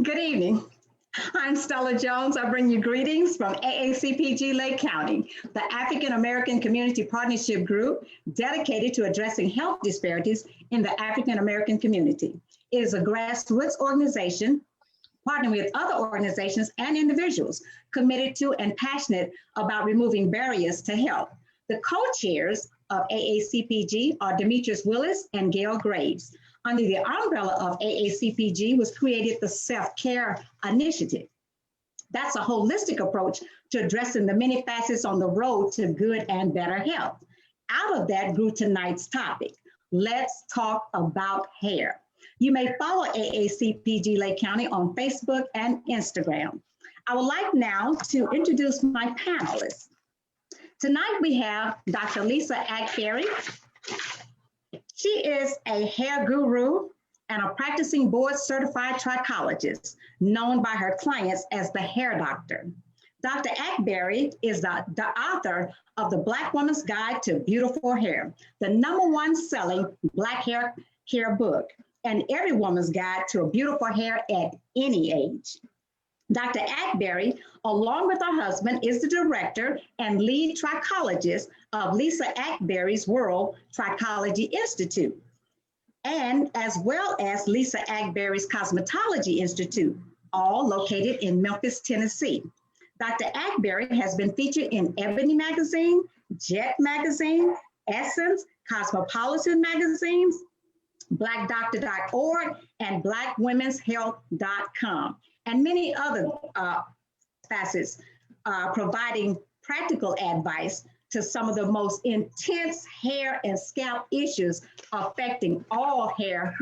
Good evening. I'm Stella Jones. I bring you greetings from AACPG Lake County, the African American Community Partnership Group dedicated to addressing health disparities in the African American community. It is a grassroots organization partnering with other organizations and individuals committed to and passionate about removing barriers to health. The co-chairs of AACPG are Demetrius Willis and Gail Graves. Under the umbrella of AACPG was created the Self-Care Initiative. That's a holistic approach to addressing the many facets on the road to good and better health. Out of that grew tonight's topic. Let's talk about hair. You may follow AACPG Lake County on Facebook and Instagram. I would like now to introduce my panelists. Tonight we have Dr. Lisa Akbari. She is a hair guru and a practicing board-certified trichologist, known by her clients as the hair doctor. Dr. Akbari is the author of The Black Woman's Guide to Beautiful Hair, the #1 selling Black hair book, and every woman's guide to a beautiful hair at any age. Dr. Akbari, along with her husband, is the director and lead trichologist of Lisa Akbari's World Trichology Institute, and as well as Lisa Akbari's Cosmetology Institute, all located in Memphis, Tennessee. Dr. Akbari has been featured in Ebony Magazine, Jet Magazine, Essence, Cosmopolitan Magazines, BlackDoctor.org, and BlackWomen'sHealth.com, and many other facets, providing practical advice to some of the most intense hair and scalp issues affecting all hair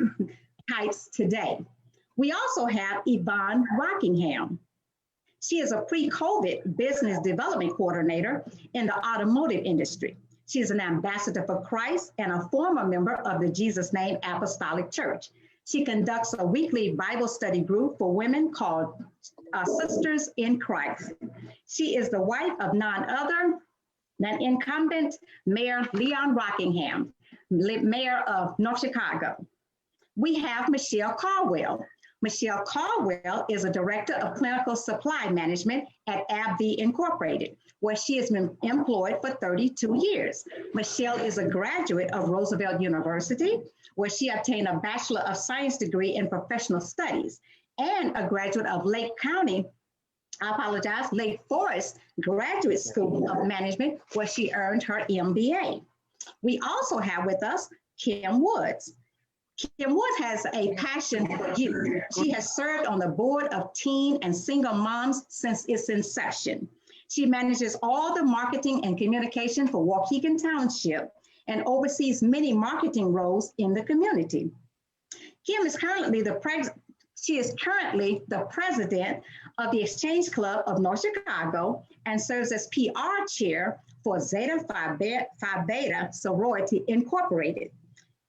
types today. We also have Yvonne Rockingham. She is a pre-COVID business development coordinator in the automotive industry. She is an ambassador for Christ and a former member of the Jesus Name Apostolic Church. She conducts a weekly Bible study group for women called Sisters in Christ. She is the wife of none other than incumbent Mayor Leon Rockingham, Mayor of North Chicago. We have Michelle Caldwell. Michelle Caldwell is a director of clinical supply management at AbbVie Incorporated, where she has been employed for 32 years. Michelle is a graduate of Roosevelt University, where she obtained a Bachelor of Science degree in professional studies, and a graduate of Lake Forest Graduate School of Management, where she earned her MBA. We also have with us Kim Woods. Kim Woods has a passion for youth. She has served on the board of teen and single moms since its inception. She manages all the marketing and communication for Waukegan Township and oversees many marketing roles in the community. Kim is currently the president of the Exchange Club of North Chicago and serves as PR chair for Zeta Phi Beta Sorority Incorporated.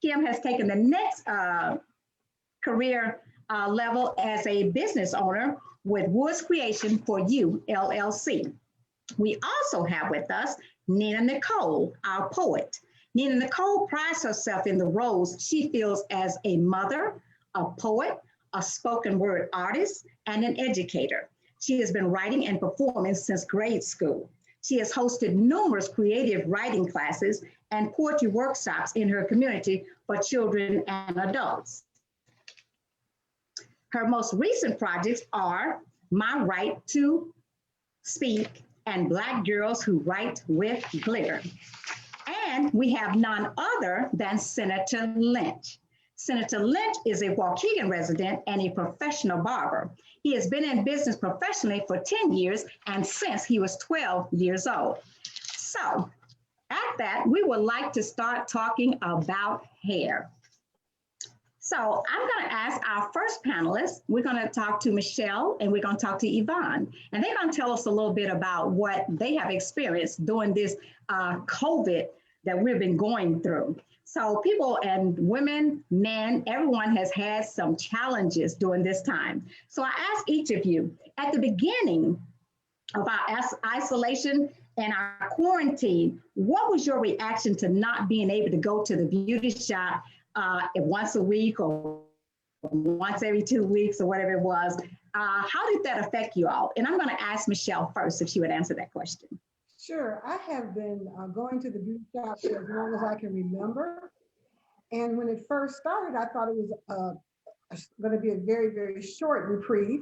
Kim has taken the next career level as a business owner with Woods Creation for You, LLC. We also have with us Nina Nicole, our poet. Nina Nicole prides herself in the roles she fills as a mother, a poet, a spoken word artist, and an educator. She has been writing and performing since grade school. She has hosted numerous creative writing classes and poetry workshops in her community for children and adults. Her most recent projects are My Right to Speak and Black Girls Who Write with Glitter. And we have none other than Senator Lynch. Senator Lynch is a Waukegan resident and a professional barber. He has been in business professionally for 10 years and since he was 12 years old. So at that, we would like to start talking about hair. So I'm going to ask our first panelist. We're going to talk to Michelle and we're going to talk to Yvonne. And they're going to tell us a little bit about what they have experienced during this COVID that we've been going through. So people and women, men, everyone has had some challenges during this time. So I ask each of you, at the beginning of our isolation and our quarantine, what was your reaction to not being able to go to the beauty shop once a week or once every 2 weeks or whatever it was? How did that affect you all? And I'm going to ask Michelle first if she would answer that question. Sure. I have been going to the beauty shop for as long as I can remember. And when it first started, I thought it was going to be a very, very short reprieve.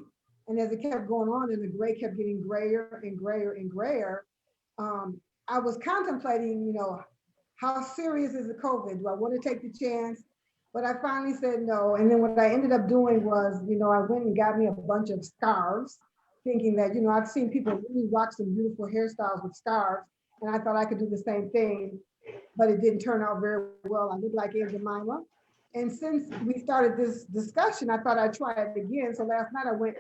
And as it kept going on and the gray kept getting grayer and grayer and grayer, I was contemplating, how serious is the COVID? Do I want to take the chance? But I finally said no. And then what I ended up doing was, I went and got me a bunch of scarves, thinking that, I've seen people really rock some beautiful hairstyles with scarves. And I thought I could do the same thing, but it didn't turn out very well. I looked like Aunt Jemima. And since we started this discussion, I thought I'd try it again. So last night I went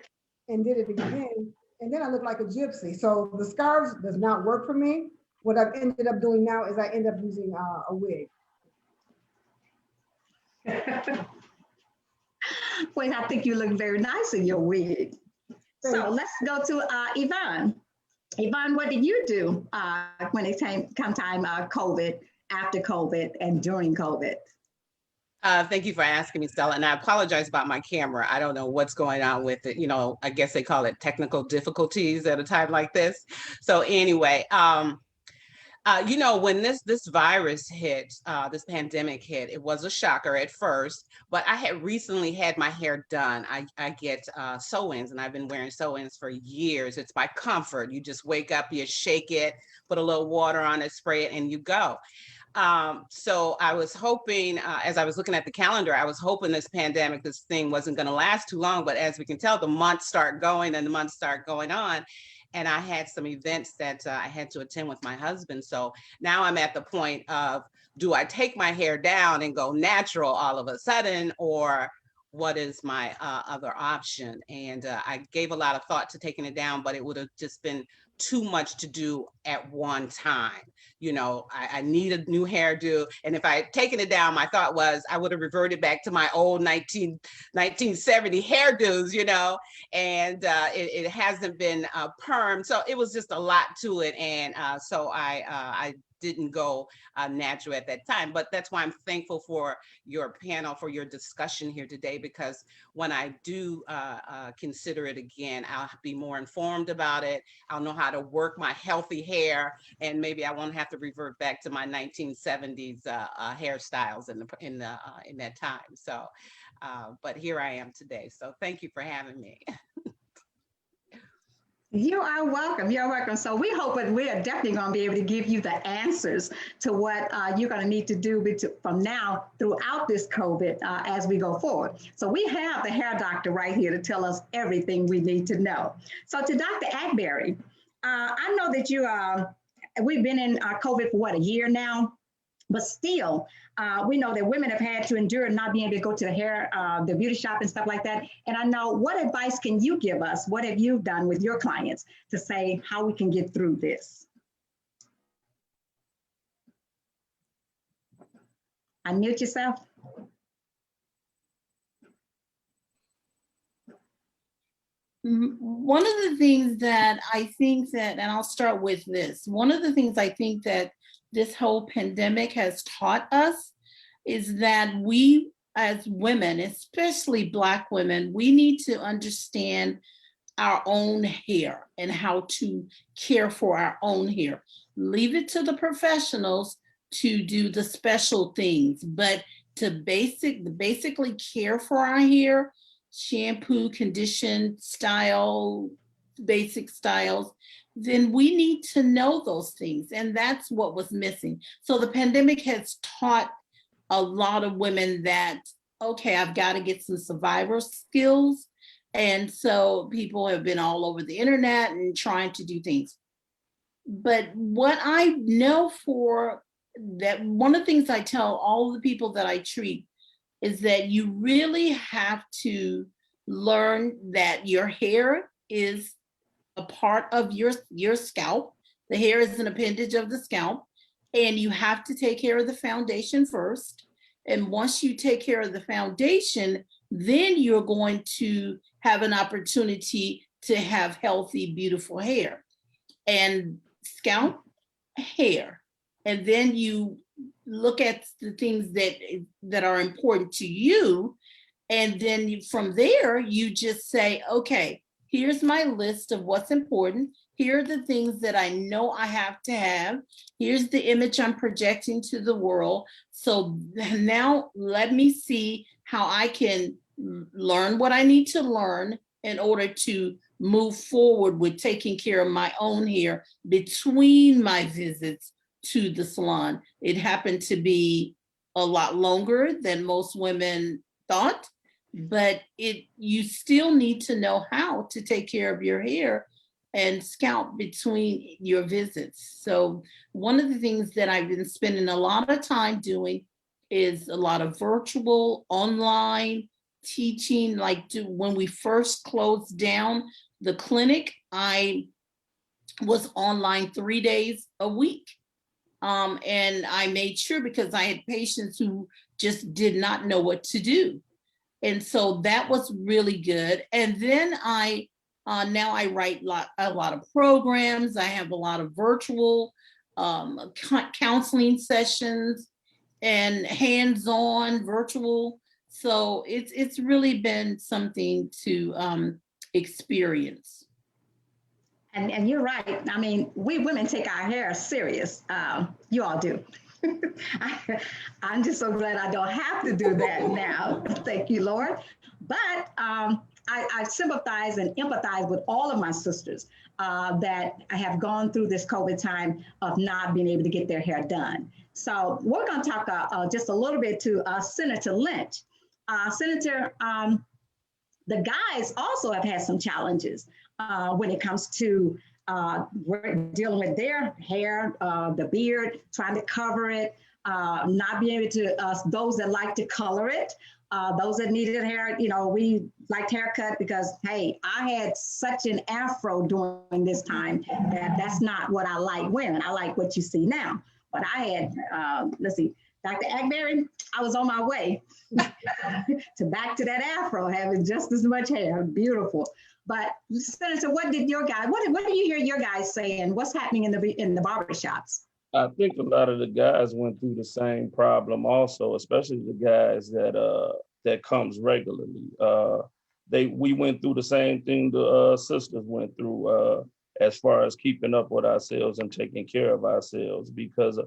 and did it again. And then I looked like a gypsy. So the scarves does not work for me. What I've ended up doing now is I end up using a wig. Well, I think you look very nice in your wig. So let's go to Yvonne. Yvonne, what did you do when it come time COVID, after COVID, and during COVID? Thank you for asking me, Stella. And I apologize about my camera. I don't know what's going on with it. I guess they call it technical difficulties at a time like this. So anyway, when this virus hit, this pandemic hit, it was a shocker at first, but I had recently had my hair done. I get sew-ins, and I've been wearing sew-ins for years. It's my comfort. You just wake up, you shake it, put a little water on it, spray it, and you go. So I was hoping, as I was looking at the calendar, I was hoping this thing wasn't going to last too long, but as we can tell, the months start going and the months start going on. And I had some events that I had to attend with my husband. So now I'm at the point of, do I take my hair down and go natural all of a sudden, or what is my other option? And I gave a lot of thought to taking it down, but it would have just been too much to do at one time. I need a new hairdo. And if I had taken it down, my thought was I would have reverted back to my old 1970 hairdos, and it hasn't been perm. So it was just a lot to it. And so I didn't go natural at that time. But that's why I'm thankful for your panel, for your discussion here today, because when I do consider it again, I'll be more informed about it. I'll know how to work my healthy hair, and maybe I won't have to revert back to my 1970s hairstyles in that time. So, but here I am today. So thank you for having me. You are welcome. You're welcome. So we hope that we are definitely going to be able to give you the answers to what you're going to need to do from now throughout this COVID as we go forward. So we have the hair doctor right here to tell us everything we need to know. So to Dr. Akbari, I know that we've been in COVID for a year now, but still, we know that women have had to endure not being able to go to the beauty shop and stuff like that. And I know, what advice can you give us? What have you done with your clients to say how we can get through this? Unmute yourself. One of the things that I think that, and I'll start with this, one of the things I think that this whole pandemic has taught us is that we as women, especially Black women, we need to understand our own hair and how to care for our own hair. Leave it to the professionals to do the special things, but to basically care for our hair, shampoo, condition, style, basic styles, then we need to know those things. And that's what was missing. So the pandemic has taught a lot of women that, okay, I've got to get some survivor skills. And so people have been all over the internet and trying to do things. But what I know for that, one of the things I tell all the people that I treat is that you really have to learn that your hair is a part of your scalp. The hair is an appendage of the scalp, and you have to take care of the foundation first. And once you take care of the foundation, then you're going to have an opportunity to have healthy, beautiful hair. And scalp, hair. And then you look at the things that are important to you, And then from there, you just say, okay, here's my list of what's important. Here are the things that I know I have to have. Here's the image I'm projecting to the world. So now let me see how I can learn what I need to learn in order to move forward with taking care of my own hair between my visits to the salon. It happened to be a lot longer than most women thought, but you still need to know how to take care of your hair and scalp between your visits. So one of the things that I've been spending a lot of time doing is a lot of virtual online teaching. Like when we first closed down the clinic, I was online 3 days a week. And I made sure, because I had patients who just did not know what to do. And so that was really good. And then now I write a lot of programs. I have a lot of virtual counseling sessions and hands-on virtual. So it's really been something to experience. And you're right. I mean, we women take our hair serious. You all do. I'm just so glad I don't have to do that now. Thank you, Lord. But I sympathize and empathize with all of my sisters that have gone through this COVID time of not being able to get their hair done. So we're going to talk just a little bit to Senator Lynch. Senator, the guys also have had some challenges when it comes to dealing with their hair, the beard, trying to cover it, not being able to, those that like to color it, those that needed hair, we liked haircut because, hey, I had such an afro during this time that's not what I like wearing. I like what you see now. But I had, let's see, Dr. Akbari, I was on my way to back to that afro, having just as much hair. Beautiful. But Senator, what do you hear your guys saying? What's happening in the barbershops? I think a lot of the guys went through the same problem also, especially the guys that comes regularly. We went through the same thing the sisters went through as far as keeping up with ourselves and taking care of ourselves, because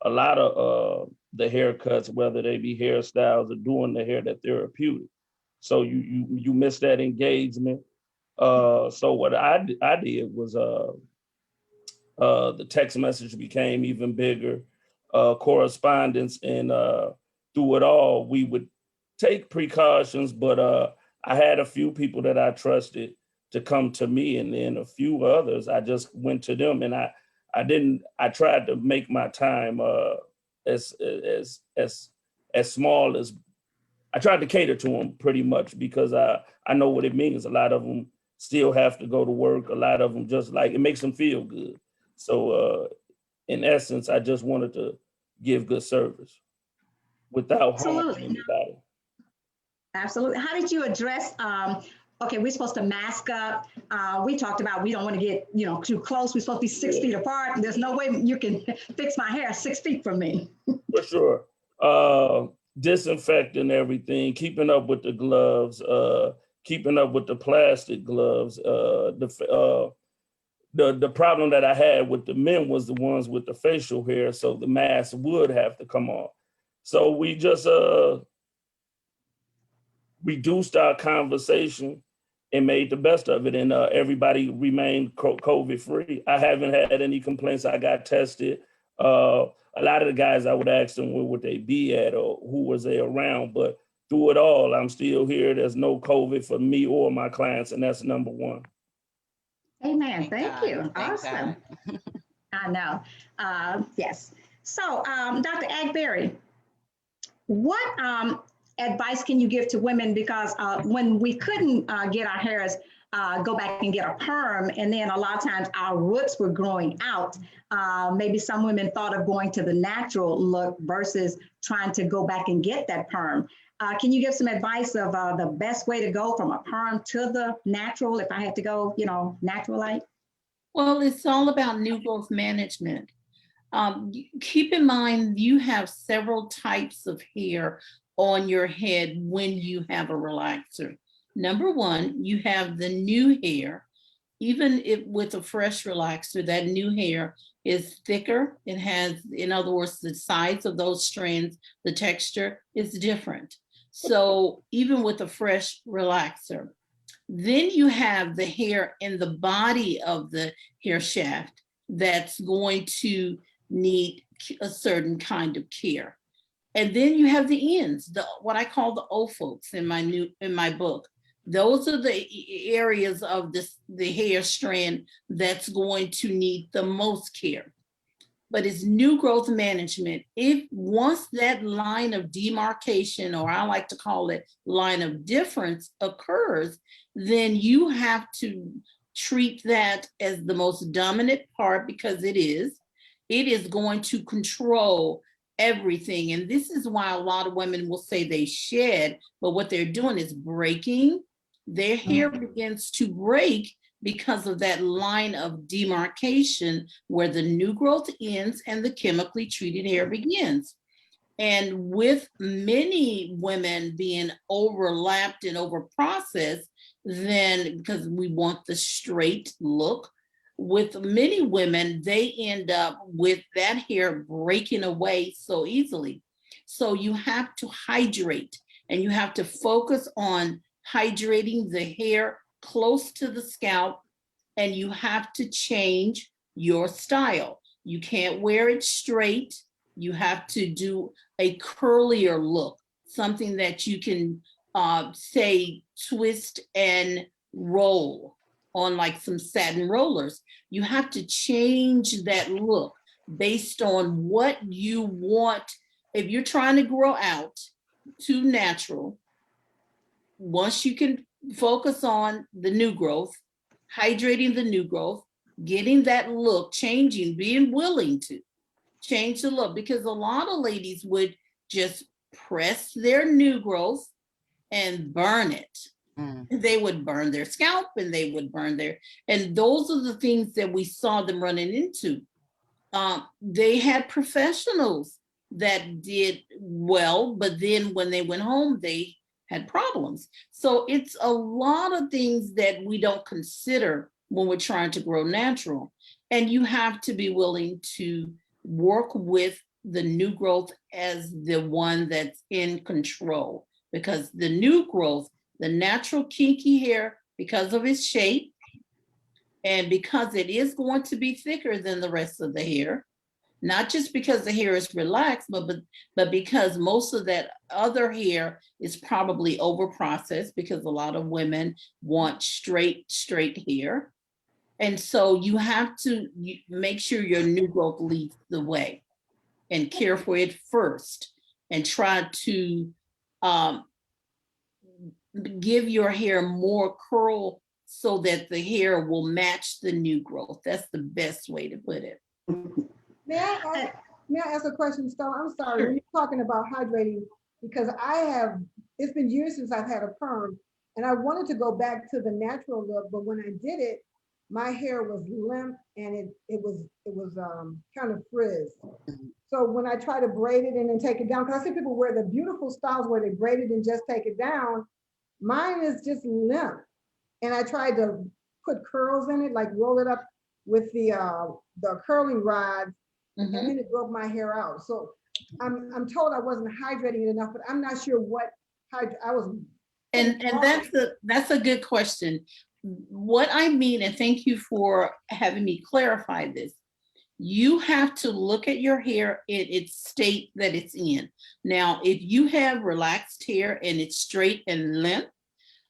a lot of the haircuts, whether they be hairstyles or doing the hair, that therapeutic. So you miss that engagement. So what I did was the text message became even bigger, correspondence, and through it all, we would take precautions, but I had a few people that I trusted to come to me, and then a few others, I just went to them, and I tried to make my time as small as, I tried to cater to them pretty much, because I know what it means. A lot of them still have to go to work. A lot of them just like, it makes them feel good. So in essence, I just wanted to give good service without harming anybody. Absolutely. How did you address, okay, we're supposed to mask up. We talked about we don't want to get, too close. We're supposed to be 6 feet apart. There's no way you can fix my hair 6 feet from me. For sure. Disinfecting everything, keeping up with the gloves, keeping up with the plastic gloves. The problem that I had with the men was the ones with the facial hair, so the mask would have to come off. So we just reduced our conversation and made the best of it, and everybody remained COVID free. I haven't had any complaints. I got tested. A lot of the guys, I would ask them where would they be at or who was they around, but through it all, I'm still here. There's no COVID for me or my clients, and that's number one. Amen. Thank you. Awesome. I know. Yes. So, Dr. Akbari, what advice can you give to women? Because when we couldn't get our hairs, go back and get a perm, and then a lot of times our roots were growing out, maybe some women thought of going to the natural look versus trying to go back and get that perm. Can you give some advice of the best way to go from a perm to the natural, if I had to go, natural light? Well, it's all about new growth management. Keep in mind, you have several types of hair on your head when you have a relaxer. Number one, you have the new hair. Even if with a fresh relaxer, that new hair is thicker. It has, in other words, the size of those strands, the texture is different. So even with a fresh relaxer, then you have the hair in the body of the hair shaft that's going to need a certain kind of care. And then you have the ends, what I call the ophooks in my book. Those are the areas of the hair strand that's going to need the most care. But it's new growth management. If once that line of demarcation, or I like to call it line of difference, occurs, then you have to treat that as the most dominant part, because it is going to control everything. And this is why a lot of women will say they shed, but what they're doing is breaking. Their hair begins to break because of that line of demarcation where the new growth ends and the chemically treated hair begins. And with many women being overlapped and overprocessed, then because we want the straight look, with many women, they end up with that hair breaking away so easily. So you have to hydrate, and you have to focus on hydrating the hair close to the scalp, and you have to change your style. You can't wear it straight. You have to do a curlier look, something that you can say twist and roll on, like some satin rollers. You have to change that look based on what you want. If you're trying to grow out to natural, once you can focus on the new growth, hydrating the new growth, getting that look, changing, being willing to change the look, because a lot of ladies would just press their new growth and burn it. They would burn their scalp, and they would burn and those are the things that we saw them running into. They had professionals that did well, but then when they went home, they had problems. So it's a lot of things that we don't consider when we're trying to grow natural. And you have to be willing to work with the new growth as the one that's in control, because the new growth, the natural kinky hair, because of its shape and because it is going to be thicker than the rest of the hair, not just because the hair is relaxed, but because most of that other hair is probably over processed, because a lot of women want straight hair. And so you have to make sure your new growth leads the way and care for it first, and try to give your hair more curl so that the hair will match the new growth. That's the best way to put it. May I ask a question, Stella? I'm sorry, when you're talking about hydrating, because it's been years since I've had a perm, and I wanted to go back to the natural look, but when I did it, my hair was limp and it was kind of frizzed. So when I try to braid it and then take it down, because I see people wear the beautiful styles where they braid it and just take it down, mine is just limp. And I tried to put curls in it, like roll it up with the curling rods, and then it broke my hair out. So I'm told I wasn't hydrating it enough, but I'm not sure what I was. And that's a good question. What I mean, and thank you for having me clarify this, you have to look at your hair in its state that it's in. Now, if you have relaxed hair and it's straight and limp,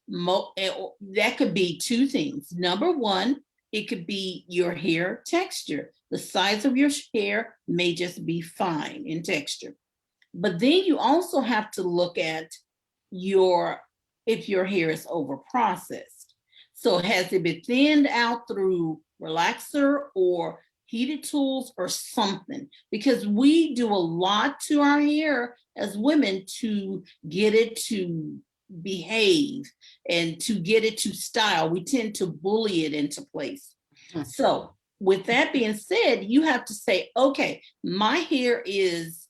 that could be two things. Number one, it could be your hair texture. The size of your hair may just be fine in texture. But then you also have to look at if your hair is over processed. So has it been thinned out through relaxer or heated tools or something? Because we do a lot to our hair as women to get it to behave and to get it to style. We tend to bully it into place. So with that being said, you have to say, okay, my hair is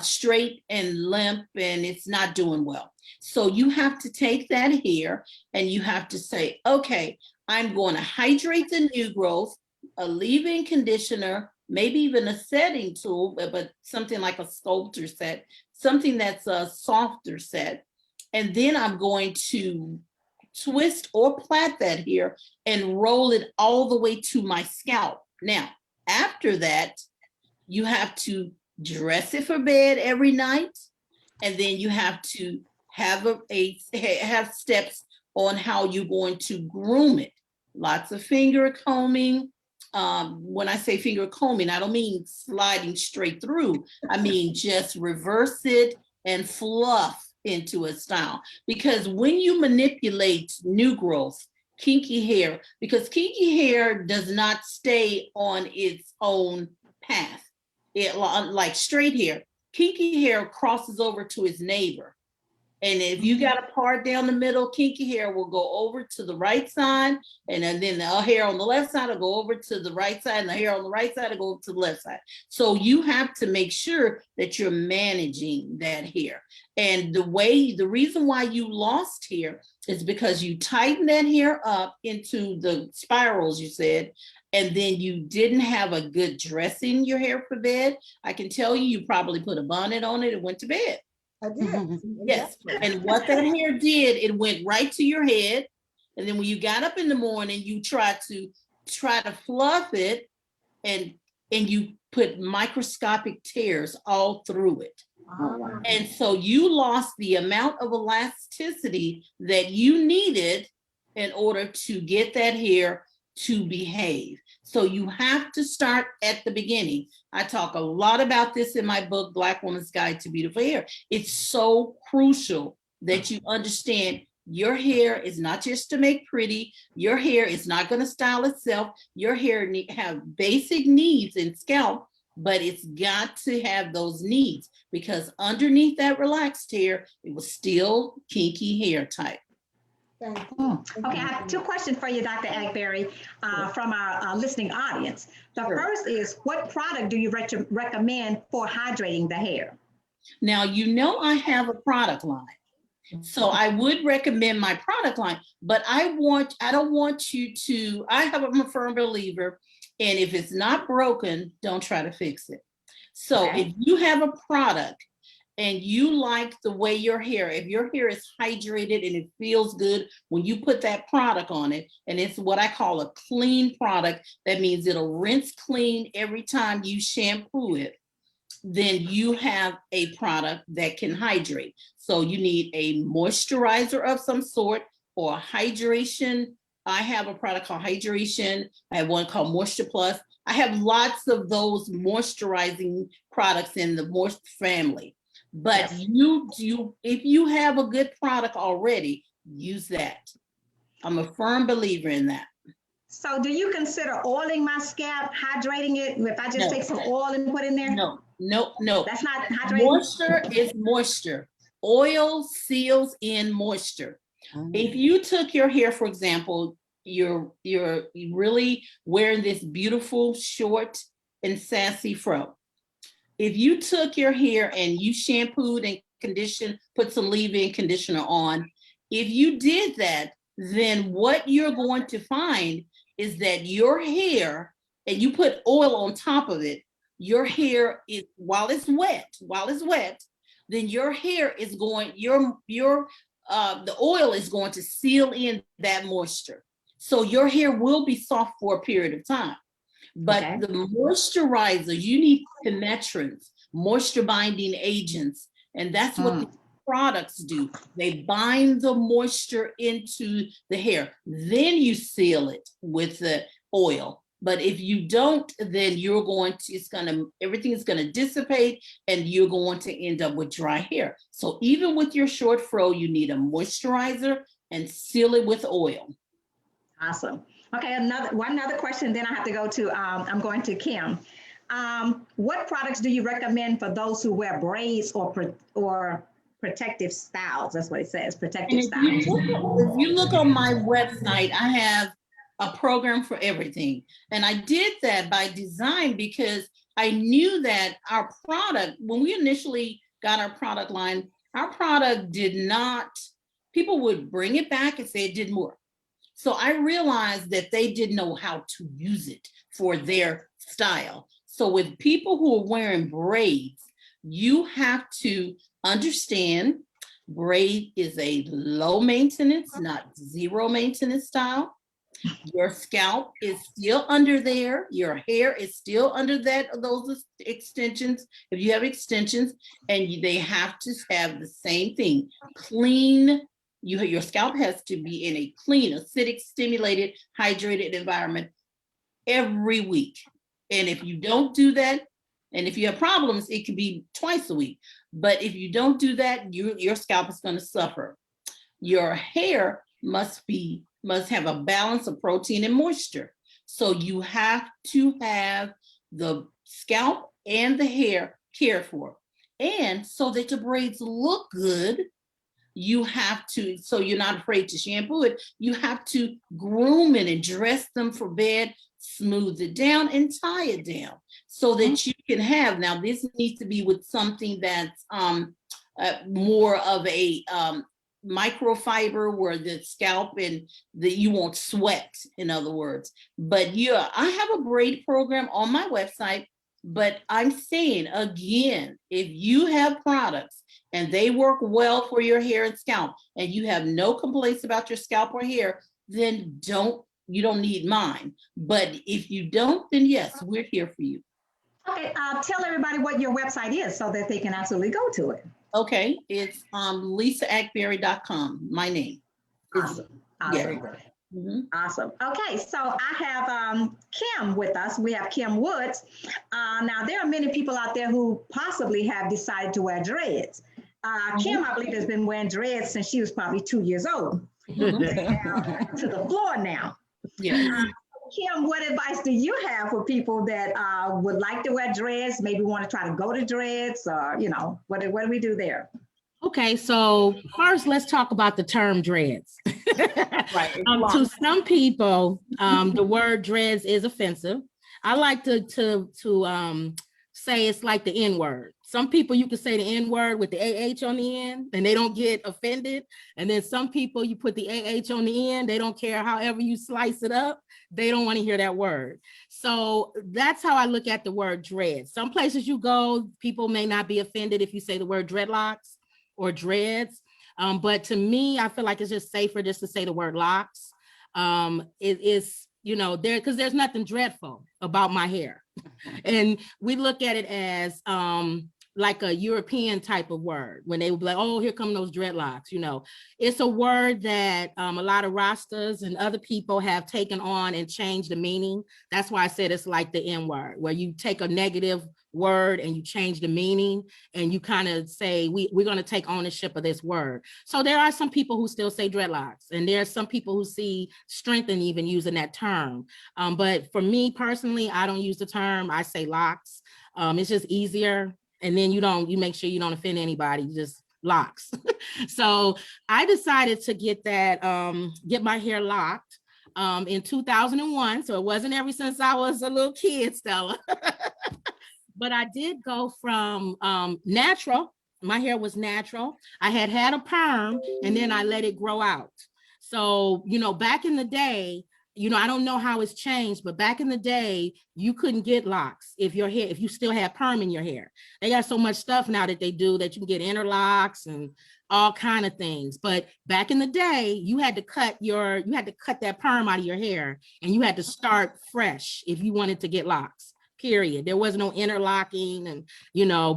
straight and limp and it's not doing well. So you have to take that hair and you have to say, okay, I'm going to hydrate the new growth, a leave-in conditioner, maybe even a setting tool, but something like a sculptor set, something that's a softer set. And then I'm going to twist or plait that hair and roll it all the way to my scalp. Now, after that, you have to dress it for bed every night, and then you have to have have steps on how you're going to groom it. Lots of finger combing. When I say finger combing, I don't mean sliding straight through. I mean just reverse it and fluff into a style. Because when you manipulate new growth, kinky hair, because kinky hair does not stay on its own path. It, like straight hair, kinky hair crosses over to its neighbor. And if you got a part down the middle, kinky hair will go over to the right side, and then the hair on the left side will go over to the right side, and the hair on the right side will go over to the left side. So you have to make sure that you're managing that hair. And the reason why you lost hair is because you tightened that hair up into the spirals, you said, and then you didn't have a good dressing your hair for bed. I can tell you probably put a bonnet on it and went to bed. I did. Yes, and what that hair did, it went right to your head. And then when you got up in the morning, you try to fluff it, and you put microscopic tears all through it. Oh, wow. And so you lost the amount of elasticity that you needed in order to get that hair to behave. So you have to start at the beginning. I talk a lot about this in my book, Black Woman's Guide to Beautiful Hair. It's so crucial that you understand your hair is not just to make pretty. Your hair is not going to style itself. Your hair have basic needs in scalp, but it's got to have those needs, because underneath that relaxed hair, it was still kinky hair type. Thank you. Okay, I have two questions for you, Dr. Akbari, from our listening audience. The first is, what product do you recommend for hydrating the hair? Now, you know I have a product line. So I would recommend my product line, but I don't want you to, I'm a firm believer, and if it's not broken, don't try to fix it. So if you have a product and you like the way your hair, if your hair is hydrated and it feels good when you put that product on it, and it's what I call a clean product, that means it'll rinse clean every time you shampoo it, then you have a product that can hydrate. So you need a moisturizer of some sort or hydration. I have a product called Hydration. I have one called Moisture Plus. I have lots of those moisturizing products in the Moist family. But if you have a good product already, use that. I'm a firm believer in that. So do you consider oiling my scalp, hydrating it? If I just take some oil and put in there? No. That's not hydrating? Moisture is moisture. Oil seals in moisture. If you took your hair, for example, you're really wearing this beautiful, short, and sassy fro. If you took your hair and you shampooed and conditioned, put some leave-in conditioner on, if you did that, then what you're going to find is that your hair, and you put oil on top of it, your hair is, while it's wet, then your hair is going, the oil is going to seal in that moisture. So your hair will be soft for a period of time. But the moisturizer, you need penetrants, moisture binding agents, and that's what the products do. They bind the moisture into the hair. Then you seal it with the oil. But if you don't, then everything is gonna dissipate, and you're going to end up with dry hair. So even with your short fro, you need a moisturizer and seal it with oil. Awesome. Okay, one other question, then I have to go to, I'm going to Kim. What products do you recommend for those who wear braids or protective styles? That's what it says, protective styles. If you look on my website, I have a program for everything. And I did that by design because I knew that our product, when we initially got our product line, our product did not, people would bring it back and say it did more. So I realized that they didn't know how to use it for their style. So with people who are wearing braids, you have to understand braid is a low maintenance, not zero maintenance style. Your scalp is still under there. Your hair is still under those extensions. If you have extensions, and they have to have the same thing, clean. Your scalp has to be in a clean, acidic, stimulated, hydrated environment every week. And if you don't do that, and if you have problems, it could be twice a week. But if you don't do that, your scalp is going to suffer. Your hair must have a balance of protein and moisture. So you have to have the scalp and the hair cared for. And so that the braids look good, you have to, so you're not afraid to shampoo it, you have to groom it and dress them for bed, smooth it down and tie it down so that you can have, now this needs to be with something that's more of a microfiber where the scalp and you won't sweat, in other words. But yeah, I have a braid program on my website, but I'm saying again, if you have products and they work well for your hair and scalp and you have no complaints about your scalp or hair, then you don't need mine. But if you don't, then yes, we're here for you. Okay, tell everybody what your website is so that they can absolutely go to it. Okay, it's lisaakbari.com, my name. Awesome. Awesome. Yeah. Mm-hmm. Awesome. Okay, so I have Kim with us. We have Kim Woods. Now, there are many people out there who possibly have decided to wear dreads. Kim, I believe, has been wearing dreads since she was probably 2 years old. Mm-hmm. To the floor now. Yeah. Kim, what advice do you have for people that would like to wear dreads, maybe want to try to go to dreads, or, what do we do there? Okay, so first let's talk about the term dreads. Right. To some people, the word dreads is offensive. I like to say it's like the N-word. Some people, you can say the N-word with the AH on the end and they don't get offended. And then some people, you put the AH on the end, they don't care however you slice it up. They don't want to hear that word. So that's how I look at the word dreads. Some places you go, people may not be offended if you say the word dreadlocks or dreads. But to me, I feel like it's just safer just to say the word locks. It is, because there's nothing dreadful about my hair. And we look at it as like a European type of word when they would be like, oh, here come those dreadlocks. It's a word that a lot of Rastas and other people have taken on and changed the meaning. That's why I said it's like the N word, where you take a negative word and you change the meaning and you kind of say, we're going to take ownership of this word. So there are some people who still say dreadlocks, and there are some people who see strength in even using that term. But for me personally, I don't use the term. I say locks. It's just easier. And then you make sure you don't offend anybody, just locks. So I decided to get my hair locked in 2001. So it wasn't ever since I was a little kid, Stella. But I did go from natural. My hair was natural. I had a perm and then I let it grow out. So, back in the day, I don't know how it's changed, but back in the day, you couldn't get locks if you still had perm in your hair. They got so much stuff now that they do that you can get interlocks and all kind of things. But back in the day, you had to cut that perm out of your hair and you had to start fresh if you wanted to get locks. Period. There was no interlocking and,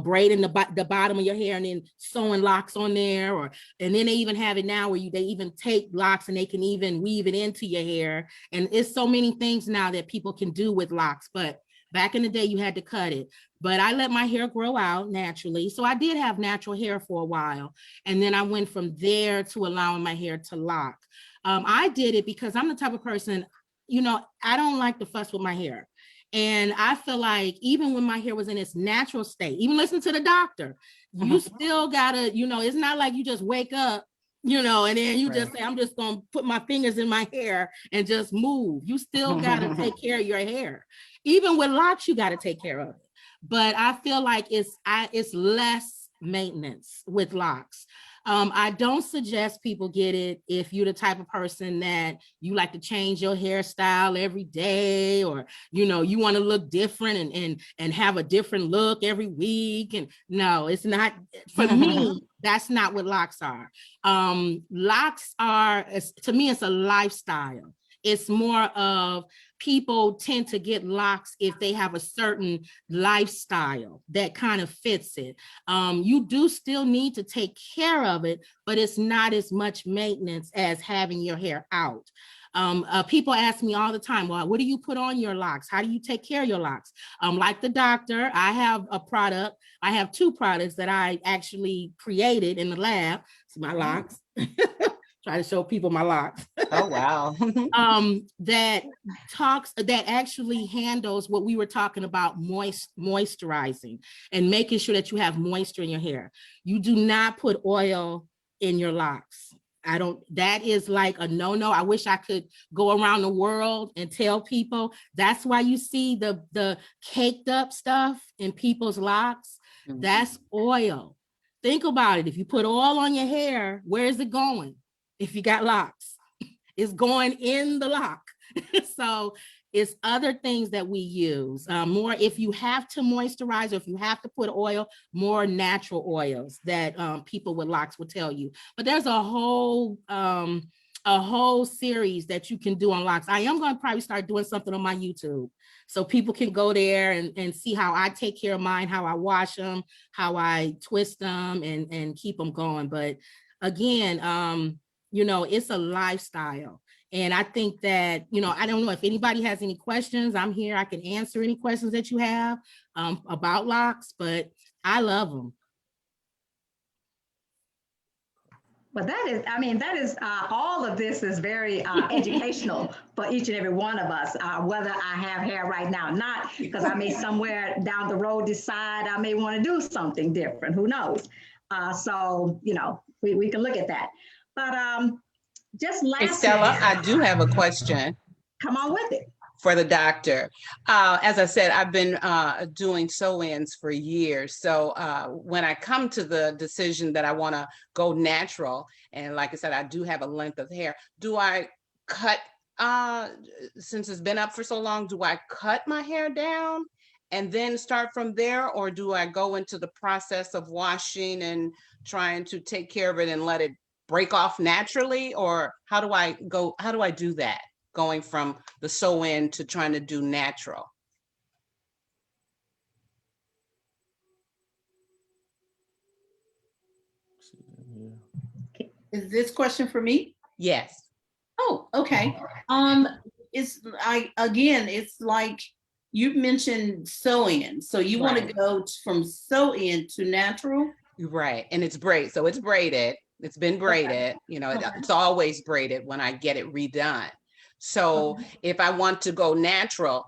braiding the bottom of your hair and then sewing locks on there. And then they even have it now where they even take locks and they can even weave it into your hair. And it's so many things now that people can do with locks. But back in the day, you had to cut it. But I let my hair grow out naturally. So I did have natural hair for a while. And then I went from there to allowing my hair to lock. I did it because I'm the type of person, I don't like to fuss with my hair. And I feel like even when my hair was in its natural state, even listen to the doctor, you still gotta, it's not like you just wake up, you know, and then you just say, I'm just gonna put my fingers in my hair and just move. You still gotta take care of your hair. Even with locks, you gotta take care of it. But I feel like it's less maintenance with locks. I don't suggest people get it if you're the type of person that you like to change your hairstyle every day, or you know, you want to look different and have a different look every week. And no, it's not for me. That's not what locks are. Locks are, to me, it's a lifestyle. It's more of people tend to get locks if they have a certain lifestyle that kind of fits it. You do still need to take care of it, but it's not as much maintenance as having your hair out. People ask me all the time, well, what do you put on your locks? How do you take care of your locks? Like the doctor, I have a product. I have two products that I actually created in the lab. It's my locks. Try to show people my locks. Oh, wow. That actually handles what we were talking about, moisturizing and making sure that you have moisture in your hair. You do not put oil in your locks. That is like a no-no. I wish I could go around the world and tell people. That's why you see the caked up stuff in people's locks. That's oil. Think about it. If you put oil on your hair, where is it going? If you got locks, it's going in the lock. So it's other things that we use. More if you have to moisturize, or if you have to put oil, more natural oils that people with locks will tell you. But there's a whole series that you can do on locks. I am going to probably start doing something on my YouTube, so people can go there and see how I take care of mine, how I wash them, how I twist them and keep them going. But again, you know, it's a lifestyle. And I think that, you know, I don't know if anybody has any questions. I'm here. I can answer any questions that you have about locks, but I love them. Well, that is all of this is very educational for each and every one of us, whether I have hair right now or not, because I may somewhere down the road decide I may want to do something different. Who knows? So, you know, we can look at that. But just lastly, Hey, Stella, I do have a question. Come on with it. For the doctor. As I said, I've been doing sew-ins for years. So when I come to the decision that I want to go natural, and like I said, I do have a length of hair, do I cut, since it's been up for so long, do I cut my hair down and then start from there? Or do I go into the process of washing and trying to take care of it and let it break off naturally? Or how do I do that, going from the sew-in to trying to do natural? Is this question for me? Yes. Oh, okay. It's like you mentioned sew-in. So you want to go from sew-in to natural? Right. And it's braid. So it's braided. It's been braided. Okay. You know, it's always braided when I get it redone. So if I want to go natural,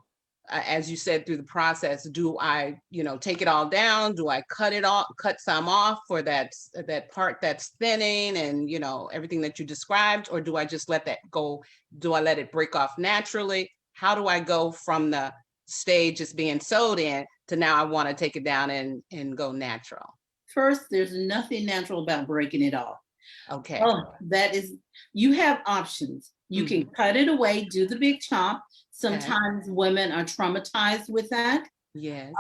as you said, through the process, do I, you know, take it all down? Do I cut some off for that part that's thinning and, you know, everything that you described? Or do I just let that go? Do I let it break off naturally? How do I go from the stage just being sewed in to now I want to take it down and go natural? First, there's nothing natural about breaking it off. Okay. You have options. You can cut it away, do the big chop. Sometimes women are traumatized with that. Yes.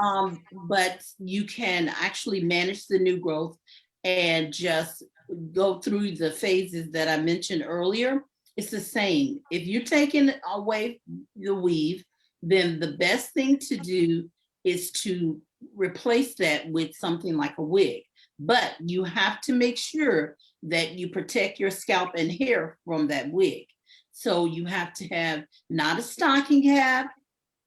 But you can actually manage the new growth and just go through the phases that I mentioned earlier. It's the same. If you're taking away the weave, then the best thing to do is to replace that with something like a wig. But you have to make sure that you protect your scalp and hair from that wig. So you have to have not a stocking cap.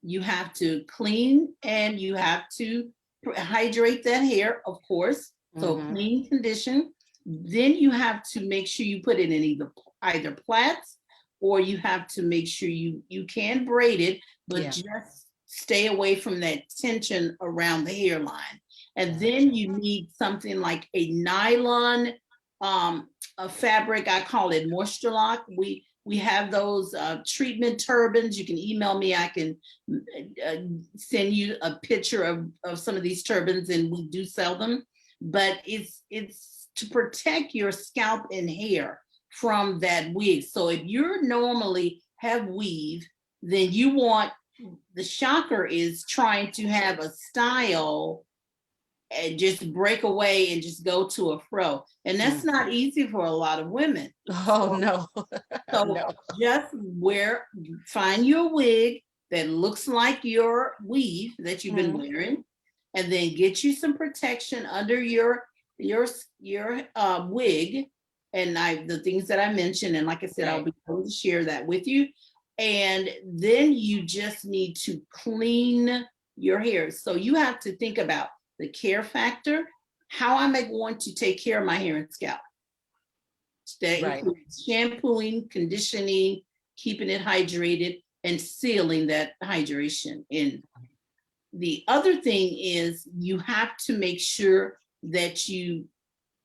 You have to clean and you have to hydrate that hair, of course. So clean condition. Then you have to make sure you put it in either plaits, or you have to make sure you can braid it, but just stay away from that tension around the hairline. And then you need something like a nylon a fabric, I call it Moisture Lock. We have those treatment turbans. You can email me. I can send you a picture of some of these turbans, and we do sell them. But it's to protect your scalp and hair from that wig. So if you're normally have weave, then you want, the shocker is trying to have a style and just break away and just go to a fro. And that's not easy for a lot of women. Oh, no. So No. just find your wig that looks like your weave that you've been wearing, and then get you some protection under your wig. And the things that I mentioned, and like I said, I'll be able to share that with you. And then you just need to clean your hair. So you have to think about the care factor. How am I going to take care of my hair and scalp? That includes shampooing, conditioning, keeping it hydrated, and sealing that hydration in. The other thing is you have to make sure that you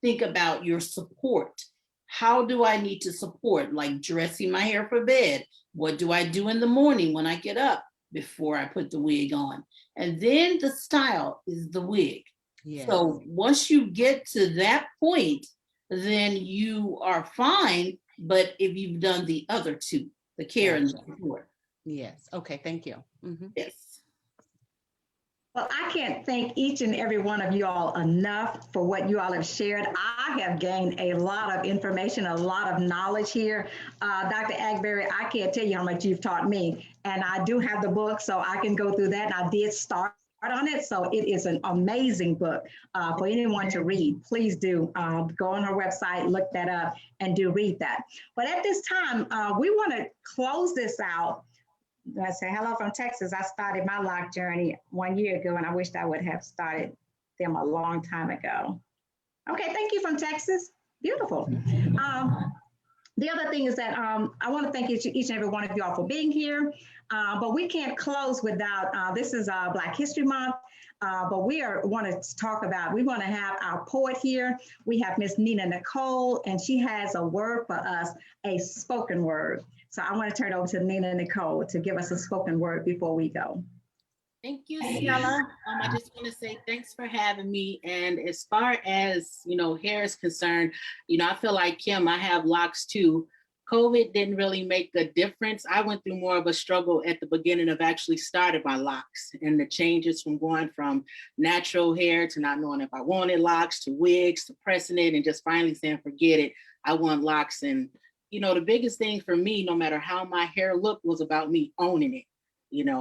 think about your support. How do I need to support? Like dressing my hair for bed. What do I do in the morning when I get up before I put the wig on? And then the style is the wig. Yes. So once you get to that point, then you are fine. But if you've done the other two, the care and the support. Yes. Okay. Thank you. Yes. Well, I can't thank each and every one of you all enough for what you all have shared. I have gained a lot of information, a lot of knowledge here. Dr. Akbari, I can't tell you how much you've taught me. And I do have the book, so I can go through that. And I did start on it. So it is an amazing book for anyone to read. Please do go on her website, look that up, and do read that. But at this time, we want to close this out. I say hello from Texas. I started my lock journey 1 year ago, and I wished I would have started them a long time ago. Okay, thank you from Texas. Beautiful. The other thing is that I want to thank each and every one of y'all for being here, but we can't close without, this is Black History Month, but we want to talk about, we want to have our poet here. We have Miss Nina Nicole, and she has a word for us, a spoken word. So I want to turn it over to Nina Nicole to give us a spoken word before we go. Thank you, Stella. I just want to say thanks for having me. And as far as, hair is concerned, I feel like Kim, I have locks too. COVID didn't really make a difference. I went through more of a struggle at the beginning of actually starting my locks, and the changes from going from natural hair to not knowing if I wanted locks to wigs to pressing it and just finally saying, forget it, I want locks. And the biggest thing for me, no matter how my hair looked, was about me owning it,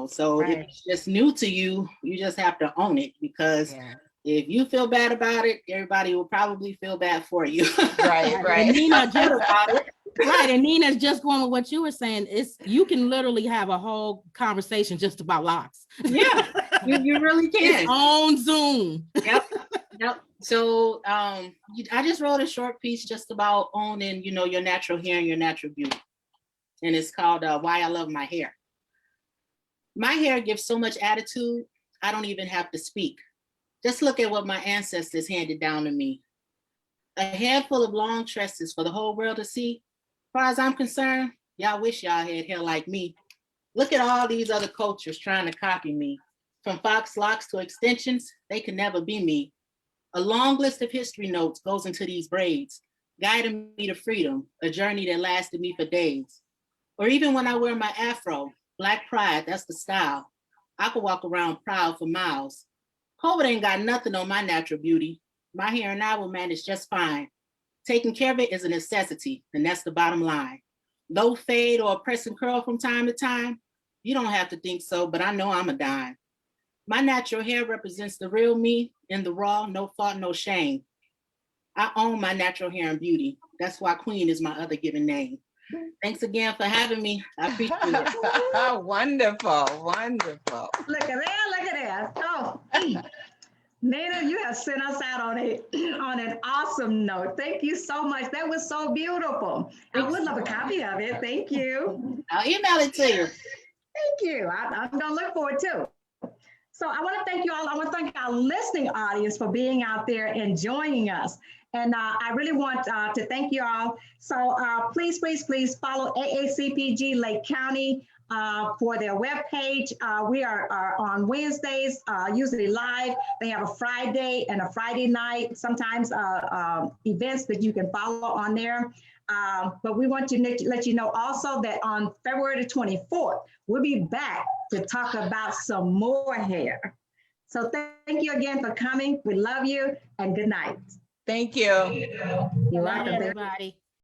so if it's just new to you, you just have to own it, because if you feel bad about it, everybody will probably feel bad for you. Right. And Nina just about it. Right, and Nina's just going with what you were saying. You can literally have a whole conversation just about locks. Yeah, you really can. It's on Zoom. Yep. So I just wrote a short piece just about owning, your natural hair and your natural beauty. And it's called Why I Love My Hair. My hair gives so much attitude, I don't even have to speak. Just look at what my ancestors handed down to me. A handful of long tresses for the whole world to see. As far as I'm concerned, y'all wish y'all had hair like me. Look at all these other cultures trying to copy me. From fox locks to extensions, they could never be me. A long list of history notes goes into these braids, guiding me to freedom, a journey that lasted me for days. Or even when I wear my afro, Black pride, that's the style. I could walk around proud for miles. COVID ain't got nothing on my natural beauty. My hair and I will manage just fine. Taking care of it is a necessity, and that's the bottom line. Low fade or a press and curl from time to time, you don't have to think so, but I know I'm a dime. My natural hair represents the real me in the raw, no fault, no shame. I own my natural hair and beauty. That's why Queen is my other given name. Thanks again for having me. I appreciate it. Wonderful, wonderful. Look at that. Oh, Nina, you have sent us out on an awesome note. Thank you so much. That was so beautiful. I would love a copy of it. Thank you. I'll email it to you. Thank you. I'm going to look forward to it. So I want to thank you all. I want to thank our listening audience for being out there and joining us. And I really want to thank you all. So please, please, please follow AACPG Lake County for their webpage. We are on Wednesdays, usually live. They have a Friday and a Friday night, sometimes events that you can follow on there. But we want to let you know also that on February the 24th, we'll be back to talk about some more hair. So thank you again for coming. We love you and good night. Thank you. You're Bye, welcome. everybody.